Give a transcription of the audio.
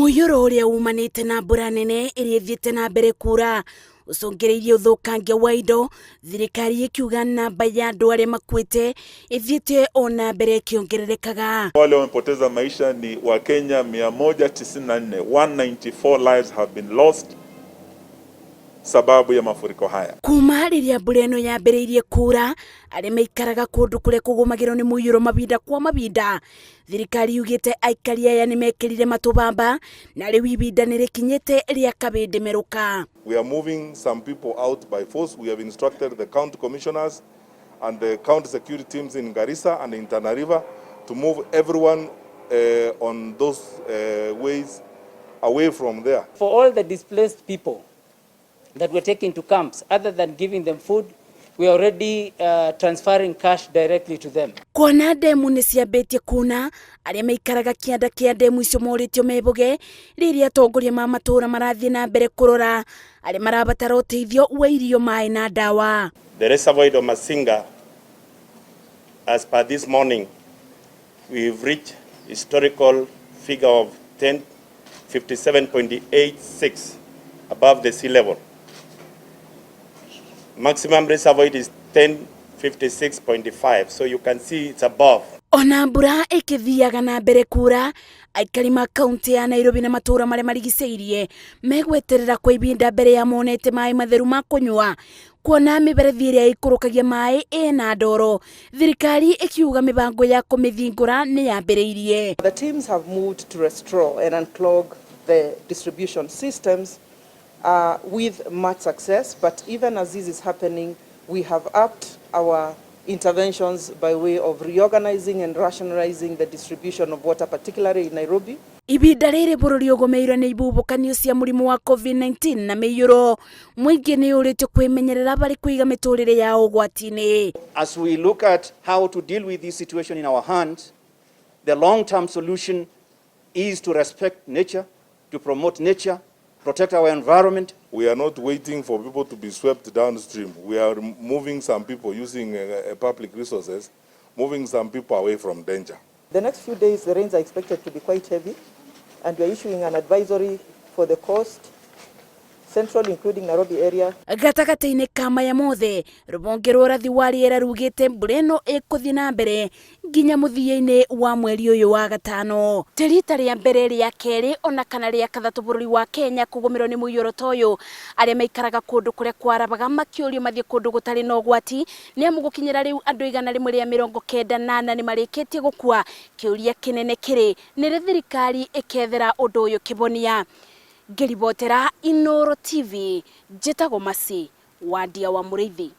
Muyoro uria umanite na mbura nene iria ithiite na mbere kura ucungireirie uthukangia wa indo, thirikari ikiuga namba ya andu aria makuite ithiite ona mbere ikiongererekaga. Wale wamepoteza maisha ni Wakenya 194. 194 lives have been lost sababu ya mafuriko haya. Kuma riria mbura ino yambiriirie kura, aria maikaraga kundu kuria kugumagirwo ni muyuro mabinda kwa mabinda, thirikari yugite aikari aya ni mekirire matubamba na riu ibinda ni rikinyite ria kabindi meruka. We are moving some people out by force. We have instructed the county commissioners and the county security teams in Garissa and in Tana River to move everyone on those ways away from there. For all the displaced people that were taken to camps, other than giving them food, we are already transferring cash directly to them. Kuona demu ni ciambitie kuna, aria maikaraga kianda kia demu icio moritio mebuge, riria atongoria ma matura marathie na mbere kurora, aria marabatara uteithio wa irio, mai na dawa. The reservoir of Masinga, as per this morning, we've reached historical figure of 1057.86 above the sea level. Maximum reservoir is 1056.5, so you can see it's above. Ona mbura ikithiaga na mbere kura, aikari ma kaunti ya Nairobi na matura maria marigiceirie megweterera kwa ibinda mbere ya monete mai matheru ma kunywa, kuona miberethi iria ikurukagia mai ina ndoro, thirikari ikiuga mibango ya kumithingura ni yambiriirie. The teams have moved to restore and unclog the distribution systems with much success, but even as this is happening, we have upped our interventions by way of reorganizing and rationalizing the distribution of water, particularly in Nairobi. Ibinda riri bururi ugomeirwo ni ibubukanio cia murimu wa COVID-19 na miyuro, mwingi ni uritio kwimenyerera bari kuiga miturire ya ugwatini. As we look at how to deal with this situation in our hands, the long-term solution is to respect nature, to promote nature, protect our environment. We are not waiting for people to be swept downstream. We are moving some people using public resources, moving some people away from danger. The next few days, the rains are expected to be quite heavy, and we are issuing an advisory for the coast, central including Nairobi area. Gatagataine kama ya mothe, rubonge rwa rathi wa riera rugite mbura ino ikuthi na mbere nginya muthiaine wa mweri uyu wa gatano. Terita ria mbere ria keri ona kana ria kathatu bururi wa Kenya kugumirwo ni muyuro toyo, aria maikaraga kundu kuria kwarabaga makiurio mathie kundu gutari na ugwati, ni amu gukinyira riu andu 198 ni marikitie gukua. Kiuria kinene kiri ni thirikari ikethera undu uyu kibonia. Ngiribotera Inoro TV, Njĩtagwo Masi, Wandia wa Mũrĩithi.